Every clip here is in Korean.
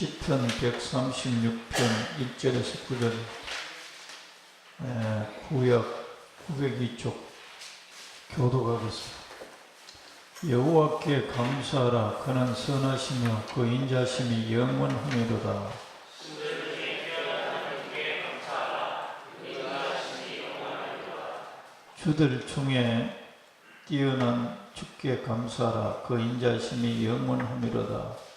시편 136편 1절에서 9절 구약 902쪽 교도가 그렇습니다. 여호와께 감사하라. 그는 선하시며 그 인자심이 영원하미로다. 주들 중에 뛰어난 주께 감사하라. 그 인자심이 영원하미로다.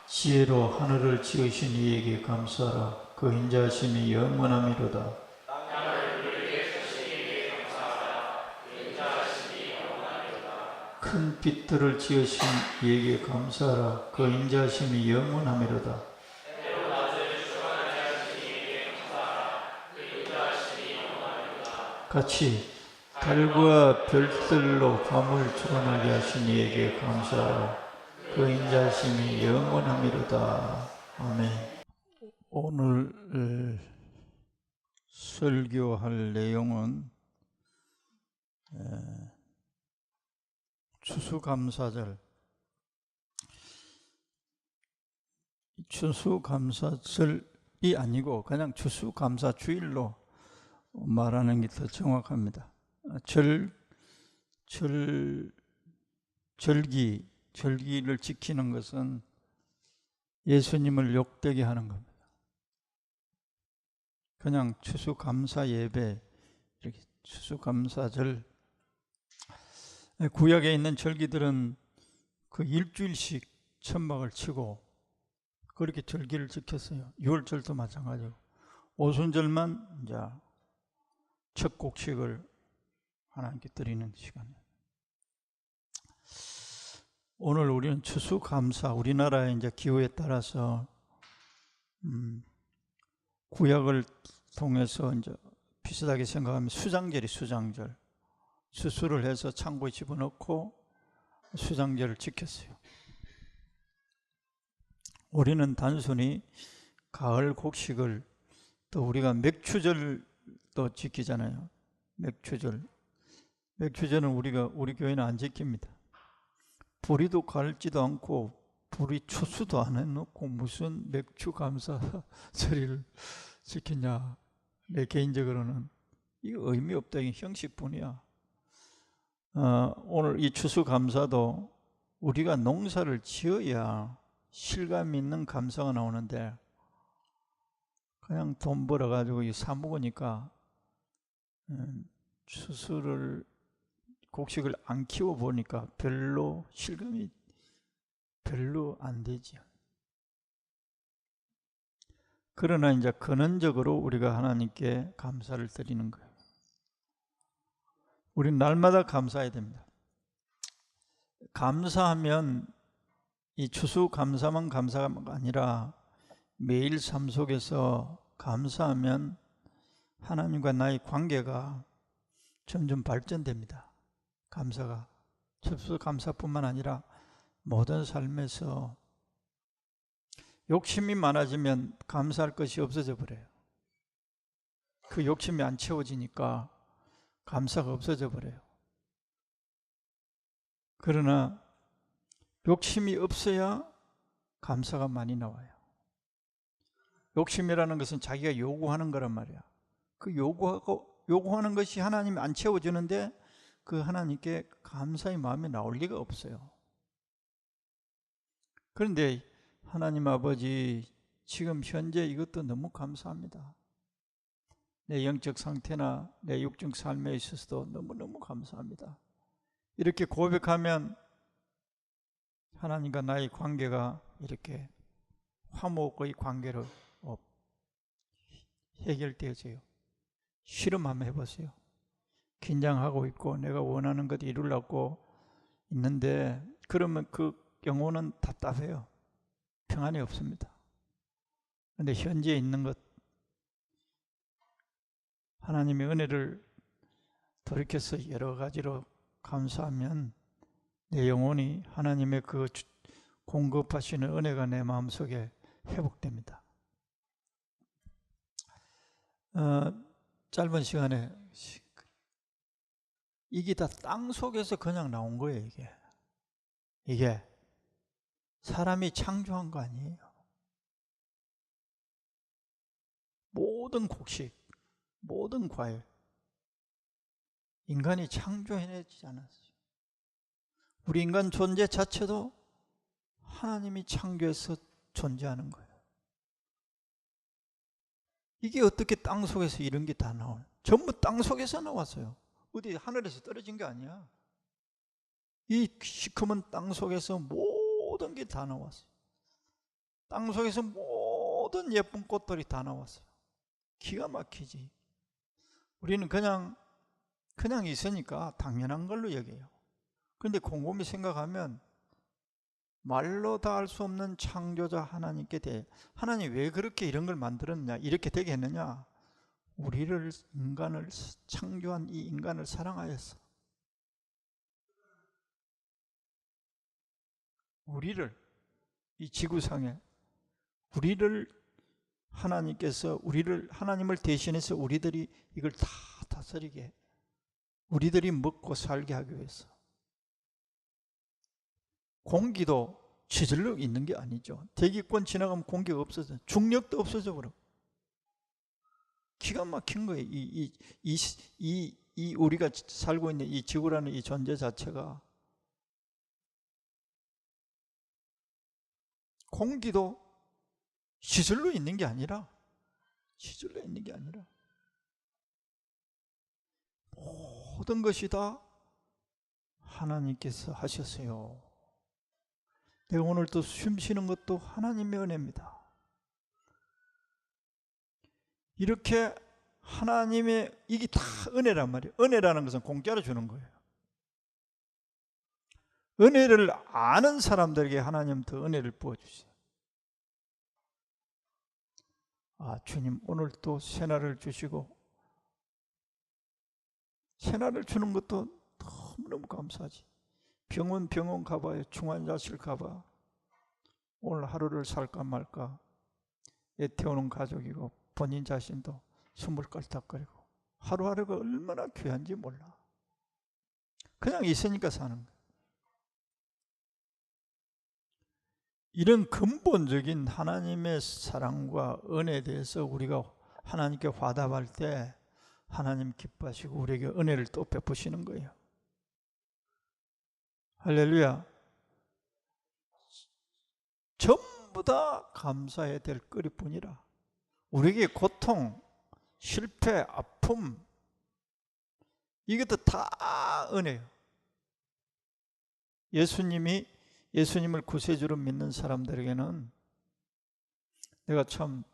지혜로 하늘을 지으신 이에게 감사하라. 그 인자심이 영원하미로다. 큰 빛들을 지으신 이에게 감사하라. 그 인자심이 영원하미로다. 같이 달과 별들로 밤을 주관하게 하신 이에게 감사하라. 그 인자심이 영원하미로다. 아멘. 오늘 설교할 내용은 추수감사절. 추수감사절이 아니고 그냥 추수감사주일로 말하는 게 더 정확합니다. 절기를 지키는 것은 예수님을 욕되게 하는 겁니다. 그냥 추수감사 예배, 이렇게 추수감사절. 구약에 있는 절기들은 그 일주일씩 천막을 치고 그렇게 절기를 지켰어요. 유월절도 마찬가지고. 오순절만 이제 첫 곡식을 하나님께 드리는 시간이에요. 오늘 우리는 추수감사, 우리나라의 이제 기후에 따라서 구약을 통해서 이제 비슷하게 생각하면 수장절이 수장절. 수술을 해서 창고에 집어넣고 수장절을 지켰어요. 우리는 단순히 가을 곡식을, 또 우리가 맥추절도 지키잖아요. 맥추절은 우리 교회는 안 지킵니다. 불이도 갈지도 않고 불이 추수도 안 해놓고 무슨 맥주 감사절을 지키냐. 내 개인적으로는 이거 의미 없다. 이게 형식뿐이야. 오늘 이 추수감사도 우리가 농사를 지어야 실감 있는 감사가 나오는데 그냥 돈 벌어가지고 사 먹으니까 곡식을 안 키워보니까 별로 실감이 별로 안 되죠. 그러나 이제 근원적으로 우리가 하나님께 감사를 드리는 거예요. 우리는 날마다 감사해야 됩니다. 감사하면 이 추수감사만 감사가 아니라 매일 삶 속에서 감사하면 하나님과 나의 관계가 점점 발전됩니다. 감사가 추수감사뿐만 아니라 모든 삶에서 욕심이 많아지면 감사할 것이 없어져 버려요. 그 욕심이 안 채워지니까 감사가 없어져 버려요. 그러나 욕심이 없어야 감사가 많이 나와요. 욕심이라는 것은 자기가 요구하는 거란 말이야. 그 요구하는 것이 하나님이 안 채워주는데 그 하나님께 감사의 마음이 나올 리가 없어요. 그런데 하나님 아버지, 지금 현재 이것도 너무 감사합니다. 내 영적 상태나 내 육적 삶에 있어서도 너무너무 감사합니다. 이렇게 고백하면 하나님과 나의 관계가 이렇게 화목의 관계로 해결되어져요. 실험 한번 해보세요. 긴장하고 있고 내가 원하는 것 이루려고 있는데 그러면 그 영혼은 답답해요. 평안이 없습니다. 그런데 현재 있는 것, 하나님의 은혜를 돌이켜서 여러 가지로 감사하면 내 영혼이 하나님의 그 공급하시는 은혜가 내 마음속에 회복됩니다. 짧은 시간에 이게 다 땅 속에서 그냥 나온 거예요. 이게 사람이 창조한 거 아니에요. 모든 곡식, 모든 과일, 인간이 창조해내지 않았어요. 우리 인간 존재 자체도 하나님이 창조해서 존재하는 거예요. 이게 어떻게 땅 속에서 이런 게 다 나와요? 전부 땅 속에서 나왔어요. 어디 하늘에서 떨어진 게 아니야. 이 시커먼 땅 속에서 모든 게 다 나왔어요. 땅 속에서 모든 예쁜 꽃들이 다 나왔어요. 기가 막히지. 우리는 그냥 있으니까 당연한 걸로 여겨요. 그런데 곰곰이 생각하면 말로 다 알 수 없는 창조자 하나님께 대해 하나님 왜 그렇게 이런 걸 만들었냐, 이렇게 되게 했느냐? 우리를, 인간을 창조한 이 인간을 사랑하였어. 우리를, 이 지구상에 우리를 하나님께서 하나님을 대신해서 우리들이 이걸 다 다스리게, 우리들이 먹고 살게 하기 위해서. 공기도 저절로 있는 게 아니죠. 대기권 지나가면 공기가 없어져. 중력도 없어져 버려. 기가 막힌 거예요. 이 우리가 살고 있는 이 지구라는 이 존재 자체가. 공기도 저절로 있는 게 아니라 모든 것이 다 하나님께서 하셨어요. 내가 오늘 또 숨 쉬는 것도 하나님의 은혜입니다. 이렇게 하나님의, 이게 다 은혜란 말이에요. 은혜라는 것은 공짜로 주는 거예요. 은혜를 아는 사람들에게 하나님 더 은혜를 부어주세요. 주님 오늘 또 새날을 주시고, 새날을 주는 것도 너무너무 감사하지. 병원 가봐요. 중환자실 가봐. 오늘 하루를 살까 말까. 애 태우는 가족이고 본인 자신도 숨을 껄떡거리고 하루하루가 얼마나 귀한지 몰라. 그냥 있으니까 사는 거야. 이런 근본적인 하나님의 사랑과 은혜에 대해서 우리가 하나님께 화답할 때 하나님 기뻐하시고 우리에게 은혜를 또 베푸시는 거예요. 할렐루야. 전부 다 감사해야 될 거리뿐이라. 우리에게 고통, 실패, 아픔, 이것도 다 은혜예요. 예수님을 구세주로 믿는 사람들에게는, 내가 참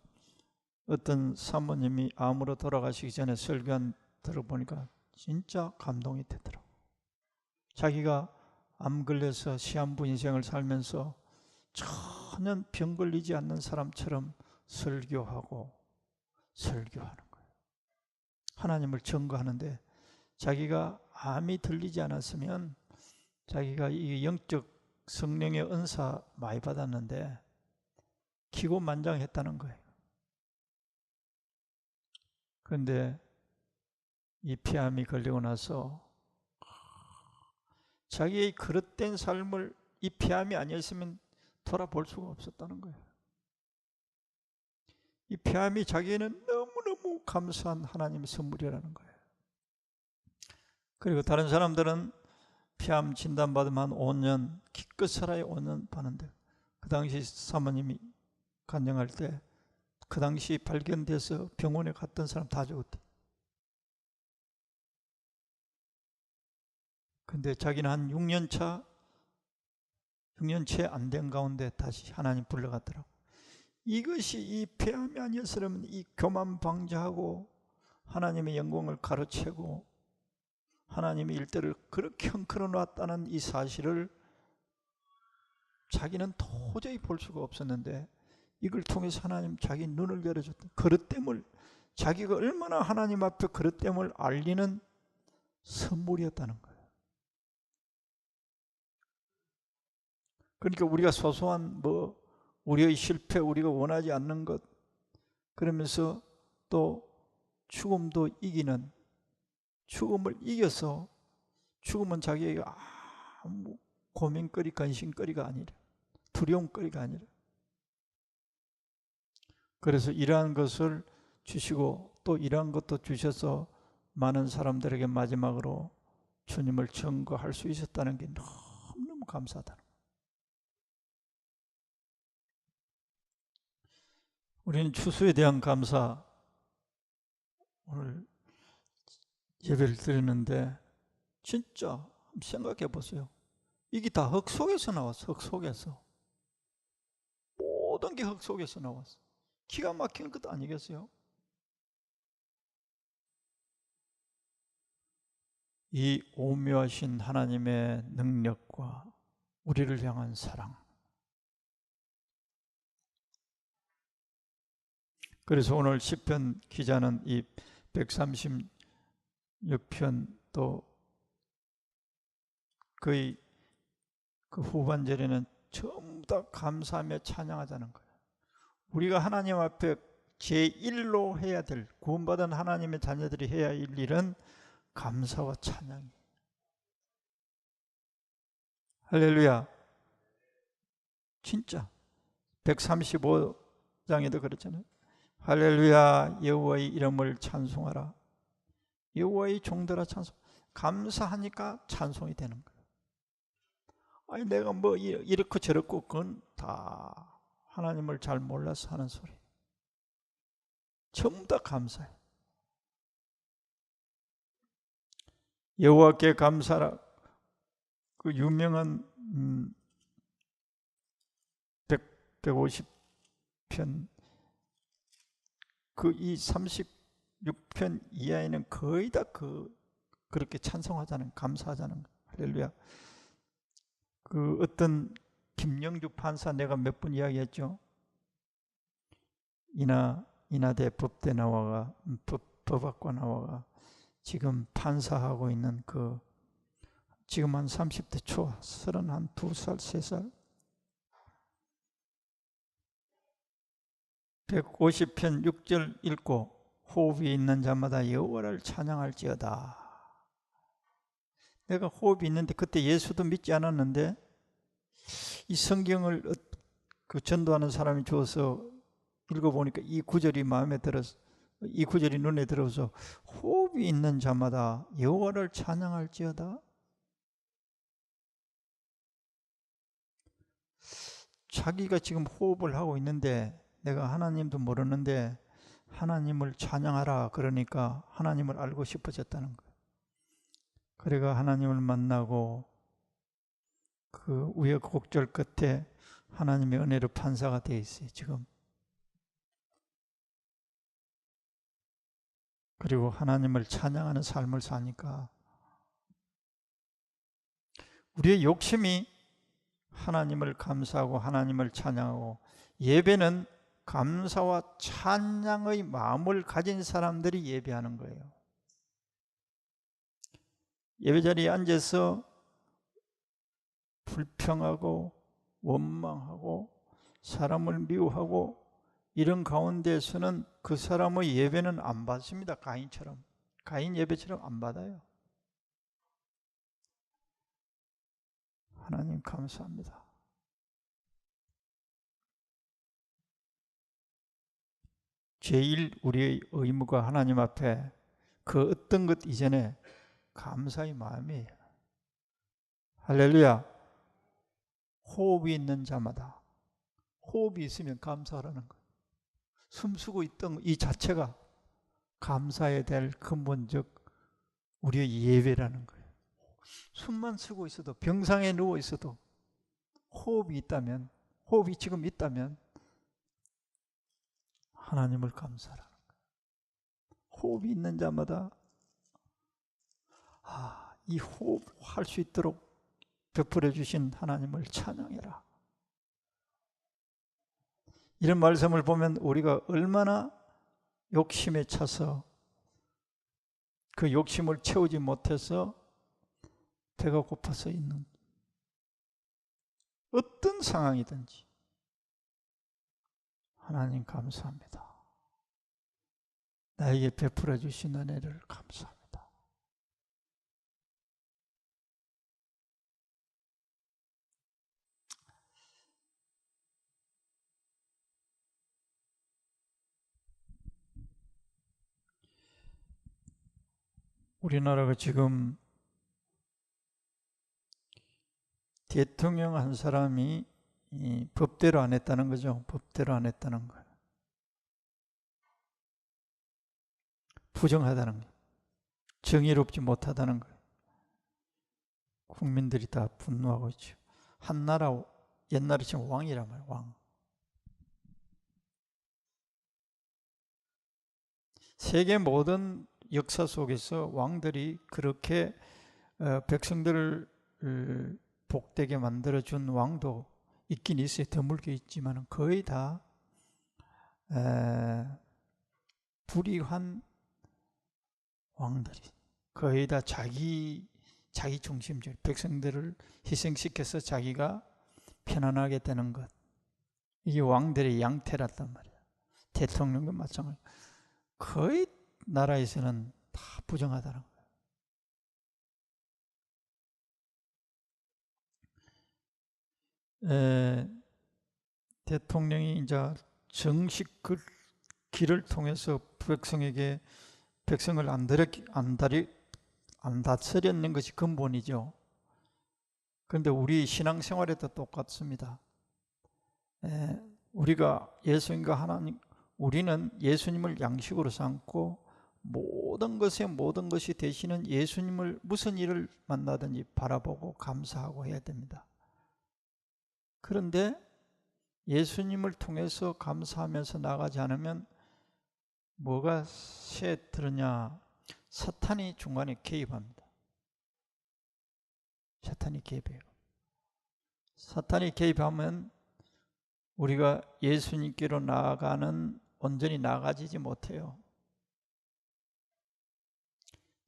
어떤 사모님이 암으로 돌아가시기 전에 설교한 들어보니까 진짜 감동이 되더라고. 자기가 암 걸려서 시한부 인생을 살면서 전혀 병 걸리지 않는 사람처럼 설교하는 거예요. 하나님을 증거하는데 자기가 암이 들리지 않았으면 자기가 이 영적 성령의 은사 많이 받았는데 기고만장했다는 거예요. 그런데 이 폐암이 걸리고 나서 자기의 그릇된 삶을 이 폐암이 아니었으면 돌아볼 수가 없었다는 거예요. 이 폐암이 자기에는 너무너무 감사한 하나님의 선물이라는 거예요. 그리고 다른 사람들은 폐암 진단받으면 한 5년, 기껏 살아야 5년 파는데, 그 당시 사모님이 간증할 때 그 당시 발견돼서 병원에 갔던 사람 다 죽었대. 근데 자기는 한 6년째 안 된 가운데 다시 하나님 불러갔더라고. 이것이 이 폐암이 아니었으면 이 교만 방지하고 하나님의 영광을 가로채고 하나님의 일들을 그렇게 흔들어 놨다는 이 사실을 자기는 도저히 볼 수가 없었는데, 이걸 통해서 하나님 자기 눈을 열어줬다. 그릇됨을, 자기가 얼마나 하나님 앞에 그릇됨을 알리는 선물이었다는 거예요. 그러니까 우리가 소소한 우리의 실패, 우리가 원하지 않는 것, 그러면서 또 죽음도 이기는, 죽음을 이겨서 죽으면 자기에게 아무 고민거리, 근심거리가 아니라, 두려움거리가 아니라. 그래서 이러한 것을 주시고 또 이러한 것도 주셔서 많은 사람들에게 마지막으로 주님을 증거할 수 있었다는 게 너무너무 감사하다는 거예요. 우리는 추수에 대한 감사, 오늘 예배를 드리는데 진짜 생각해 보세요. 이게 다 흙 속에서 나왔어. 흙 속에서. 모든 게 흙 속에서 나왔어. 기가 막힌 것 아니겠어요? 이 오묘하신 하나님의 능력과 우리를 향한 사랑. 그래서 오늘 시편 기자는 이 136편도 거의 그 후반절에는 전부 다 감사하며 찬양하자는 거예요. 우리가 하나님 앞에 제1로 해야 될, 구원받은 하나님의 자녀들이 해야 할 일은 감사와 찬양이에요. 할렐루야. 진짜 135장에도 그렇잖아요. 할렐루야, 여호와의 이름을 찬송하라. 여호와의 종들아 찬송. 감사하니까 찬송이 되는 거예요. 아니 내가 뭐 이렇고 저렇고 그건 다 하나님을 잘 몰라서 하는 소리. 전부 다 감사해. 여호와께 감사라. 그 유명한 150편 그 이 36편 이하에는 거의 다 그렇게 찬송하자는, 감사하자는 거. 할렐루야. 그 어떤 김영주 판사 내가 몇 번 이야기했죠. 인하대 법대 나와가 법학과 나와가 지금 판사하고 있는 그 지금 한 30대 초, 32살, 3살 150편 6절 읽고 호흡이 있는 자마다 여호와를 찬양할지어다. 내가 호흡이 있는데 그때 예수도 믿지 않았는데 이 성경을 그 전도하는 사람이 주어서 읽어보니까 이 구절이 마음에 들어서, 이 구절이 눈에 들어서 호흡이 있는 자마다 여호와를 찬양할지어다. 자기가 지금 호흡을 하고 있는데 내가 하나님도 모르는데 하나님을 찬양하라 그러니까 하나님을 알고 싶어졌다는 거예요. 그래가 하나님을 만나고 그 우여곡절 끝에 하나님의 은혜로 판사가 되어 있어요 지금. 그리고 하나님을 찬양하는 삶을 사니까 우리의 욕심이 하나님을 감사하고 하나님을 찬양하고, 예배는 감사와 찬양의 마음을 가진 사람들이 예배하는 거예요. 예배 자리에 앉아서 불평하고 원망하고 사람을 미워하고 이런 가운데서는 그 사람의 예배는 안 받습니다. 가인처럼. 가인 예배처럼 안 받아요. 하나님 감사합니다. 제일 우리의 의무가 하나님 앞에 그 어떤 것 이전에 감사의 마음이에요. 할렐루야. 호흡이 있는 자마다, 호흡이 있으면 감사하라는 거예요. 숨쉬고 있던 이 자체가 감사해야 될 근본적 우리의 예배라는 거예요. 숨만 쉬고 있어도, 병상에 누워 있어도 호흡이 있다면, 호흡이 지금 있다면 하나님을 감사하라는 거예요. 호흡이 있는 자마다 이 호흡할 수 있도록 베풀어 주신 하나님을 찬양해라. 이런 말씀을 보면 우리가 얼마나 욕심에 차서 그 욕심을 채우지 못해서 배가 고파서 있는, 어떤 상황이든지 하나님 감사합니다. 나에게 베풀어 주신 은혜를 감사합니다. 우리나라가 지금 대통령 한 사람이 법대로 안 했다는 거죠. 법대로 안 했다는 거예요. 부정하다는 거예요. 정의롭지 못하다는 거예요. 국민들이 다 분노하고 있죠. 한 나라, 옛날에 지금 왕이란 말이에요. 왕. 세계 모든 역사 속에서 왕들이 그렇게 백성들을 복되게 만들어준 왕도 있긴 있어요. 드물게 있지만 거의 다 불의한 왕들이 거의 다 자기 중심적, 백성들을 희생시켜서 자기가 편안하게 되는 것. 이게 왕들의 양태랐단 말이에요. 대통령도 마찬가지예요. 거의 나라에서는 다 부정하다는 거예요. 대통령이 이제 정식 그 길을 통해서 백성을 안 다스렸는 것이 근본이죠. 그런데 우리 신앙생활에도 똑같습니다. 우리가 예수님과 하나님, 우리는 예수님을 양식으로 삼고 모든 것이 되시는 예수님을 무슨 일을 만나든지 바라보고 감사하고 해야 됩니다. 그런데 예수님을 통해서 감사하면서 나가지 않으면 뭐가 새들으냐? 사탄이 중간에 개입합니다. 사탄이 개입해요. 사탄이 개입하면 우리가 예수님께로 나아가는 온전히 나아가지 못해요.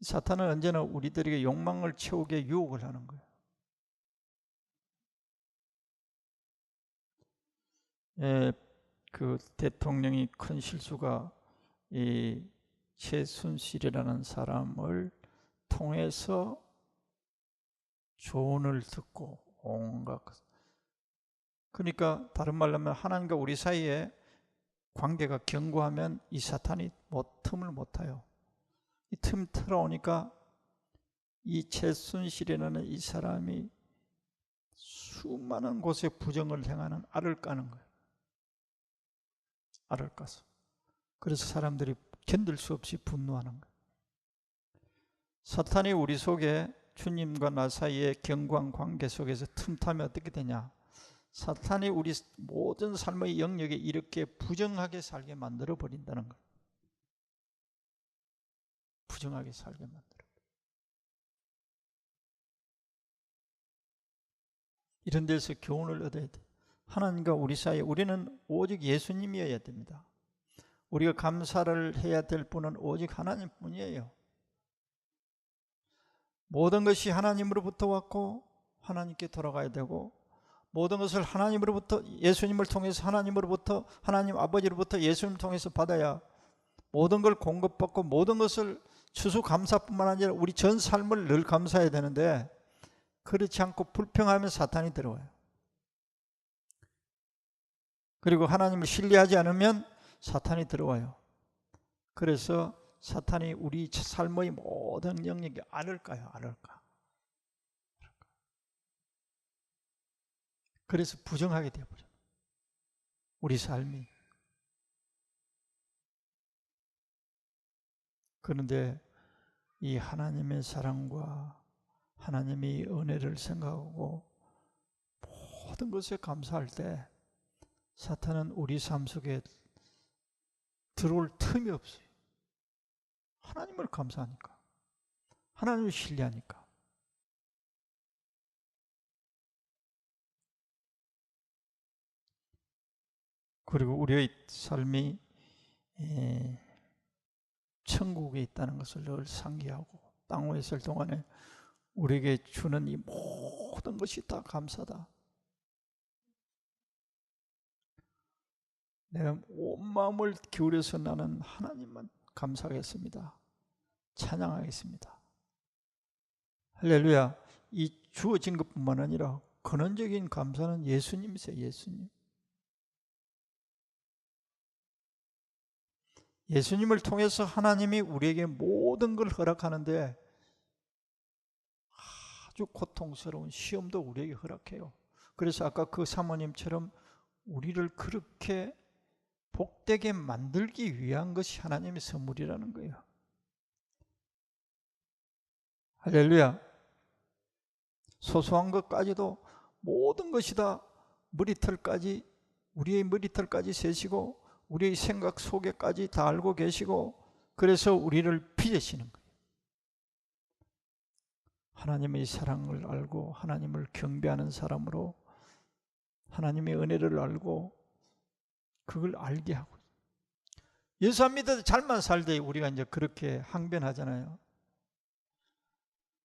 사탄은 언제나 우리들에게 욕망을 채우게 유혹을 하는 거예요. 그 대통령이 큰 실수가 이 최순실이라는 사람을 통해서 조언을 듣고 온갖 것. 그러니까 다른 말로 하면 하나님과 우리 사이에 관계가 견고하면 이 사탄이 틈을 못 타요. 이 틈 틀어오니까 이 최순실이라는 이 사람이 수많은 곳에 부정을 행하는 알을 까는 거예요. 알을 까서. 그래서 사람들이 견딜 수 없이 분노하는 거예요. 사탄이 우리 속에 주님과 나 사이의 견고한 관계 속에서 틈타면 어떻게 되냐? 사탄이 우리 모든 삶의 영역에 이렇게 부정하게 살게 만들어 버린다는 거예요. 부정하게 살게 만들어. 이런 데서 교훈을 얻어야 돼. 하나님과 우리 사이에 우리는 오직 예수님이어야 됩니다. 우리가 감사를 해야 될 분은 오직 하나님뿐이에요. 모든 것이 하나님으로부터 왔고 하나님께 돌아가야 되고, 모든 것을 하나님으로부터, 예수님을 통해서 하나님으로부터, 하나님 아버지로부터 예수님을 통해서 받아야 모든 걸 공급받고 모든 것을 추수감사뿐만 아니라 우리 전 삶을 늘 감사해야 되는데, 그렇지 않고 불평하면 사탄이 들어와요. 그리고 하나님을 신뢰하지 않으면 사탄이 들어와요. 그래서 사탄이 우리 삶의 모든 영역에 알을 까요. 그래서 부정하게 되어버려요. 우리 삶이. 그런데 이 하나님의 사랑과 하나님의 은혜를 생각하고 모든 것에 감사할 때 사탄은 우리 삶 속에 들어올 틈이 없어요. 하나님을 감사하니까, 하나님을 신뢰하니까. 그리고 우리의 삶이 천국에 있다는 것을 늘 상기하고, 땅 위에 있을 동안에 우리에게 주는 이 모든 것이 다 감사다. 내가 온 마음을 기울여서 나는 하나님만 감사하겠습니다. 찬양하겠습니다. 할렐루야. 이 주어진 것뿐만 아니라 근원적인 감사는 예수님이세요. 예수님을 통해서 하나님이 우리에게 모든 걸 허락하는데 아주 고통스러운 시험도 우리에게 허락해요. 그래서 아까 그 사모님처럼 우리를 그렇게 복되게 만들기 위한 것이 하나님의 선물이라는 거예요. 할렐루야. 소소한 것까지도 모든 것이 다 머리털까지, 우리의 머리털까지 세시고 우리의 생각 속에까지 다 알고 계시고, 그래서 우리를 빚으시는 거예요. 하나님의 사랑을 알고 하나님을 경배하는 사람으로 하나님의 은혜를 알고 그걸 알게 하고, 예수 안 믿어도 잘만 살되 우리가 이제 그렇게 항변하잖아요.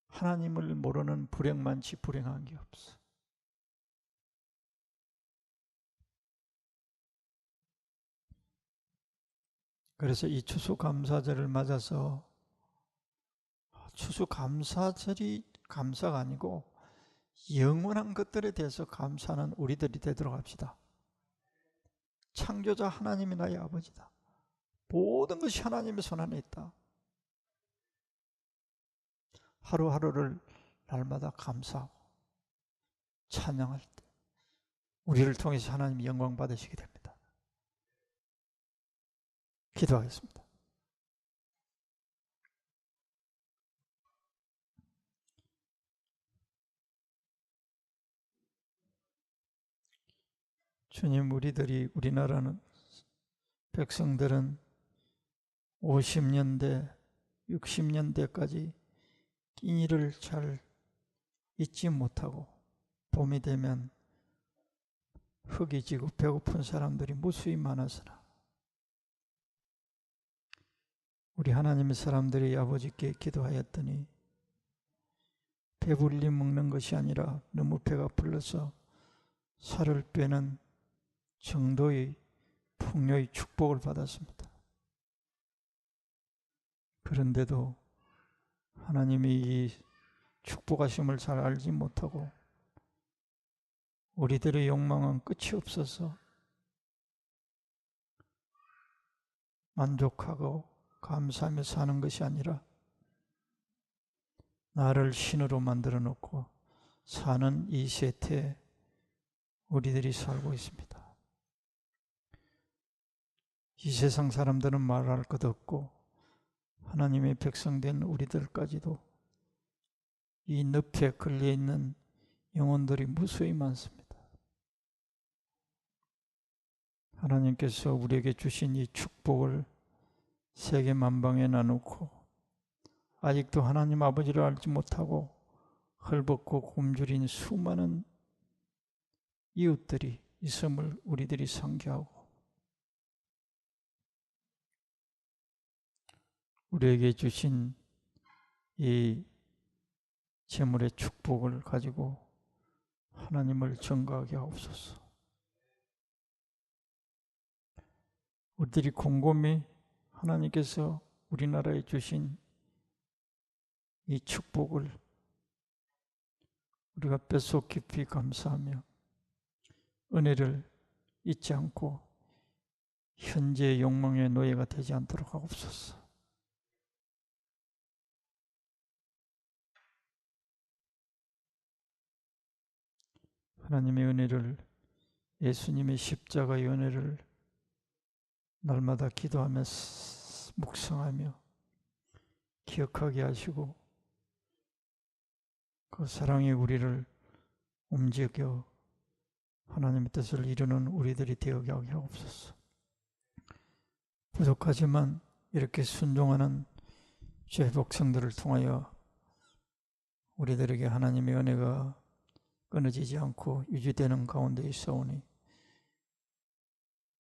하나님을 모르는 불행만치 불행한 게 없어. 그래서 이 추수감사절을 맞아서, 추수감사절이 감사가 아니고 영원한 것들에 대해서 감사하는 우리들이 되도록 합시다. 창조자 하나님이 나의 아버지다. 모든 것이 하나님의 손 안에 있다. 하루하루를 날마다 감사하고 찬양할 때 우리를 통해서 하나님이 영광 받으시게 됩니다. 기도하겠습니다. 주님, 우리나라는, 백성들은 50년대, 60년대까지 끼니를 잘 잊지 못하고 봄이 되면 흙이 지고 배고픈 사람들이 무수히 많았으나 우리 하나님의 사람들이 아버지께 기도하였더니 배불리 먹는 것이 아니라 너무 배가 불러서 살을 빼는 정도의 풍요의 축복을 받았습니다. 그런데도 하나님이 이 축복하심을 잘 알지 못하고 우리들의 욕망은 끝이 없어서 만족하고 감사하며 사는 것이 아니라 나를 신으로 만들어 놓고 사는 이 세태에 우리들이 살고 있습니다. 이 세상 사람들은 말할 것 없고 하나님의 백성된 우리들까지도 이 늪에 걸려있는 영혼들이 무수히 많습니다. 하나님께서 우리에게 주신 이 축복을 세계 만방에 나누고 아직도 하나님 아버지를 알지 못하고 헐벗고 굶주린 수많은 이웃들이 있음을 우리들이 상기하고 우리에게 주신 이 재물의 축복을 가지고 하나님을 전가하게 하옵소서. 우리들이 곰곰이 하나님께서 우리나라에 주신 이 축복을 우리가 뼛속 깊이 감사하며 은혜를 잊지 않고 현재의 욕망의 노예가 되지 않도록 하옵소서. 하나님의 은혜를, 예수님의 십자가의 은혜를 날마다 기도하며 묵상하며 기억하게 하시고 그 사랑이 우리를 움직여 하나님의 뜻을 이루는 우리들이 되게 하게 하옵소서. 부족하지만 이렇게 순종하는 주의 백성들을 통하여 우리들에게 하나님의 은혜가 끊어지지 않고 유지되는 가운데 있사오니,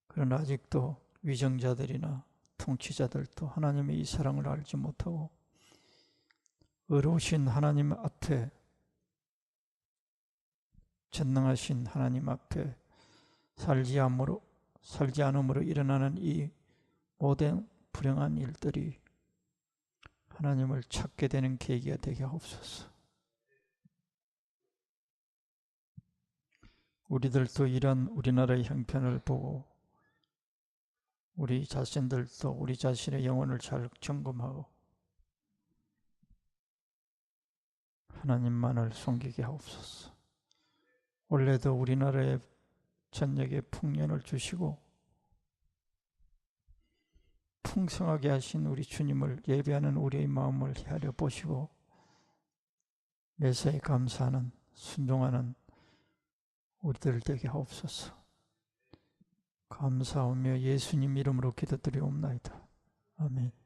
그러나 아직도 위정자들이나 통치자들도 하나님의 이 사랑을 알지 못하고 의로우신 하나님 앞에, 전능하신 하나님 앞에 살지 않음으로 일어나는 이 모든 불행한 일들이 하나님을 찾게 되는 계기가 되게 하옵소서. 우리들도 이런 우리나라의 형편을 보고 우리 자신들도 우리 자신의 영혼을 잘 점검하고 하나님만을 섬기게 하옵소서. 원래도 우리나라에 전역에 풍년을 주시고 풍성하게 하신 우리 주님을 예배하는 우리의 마음을 헤아려 보시고 매사에 감사하는 순종하는 우리들 되게 하옵소서. 감사하며 예수님 이름으로 기도드리옵나이다. 아멘.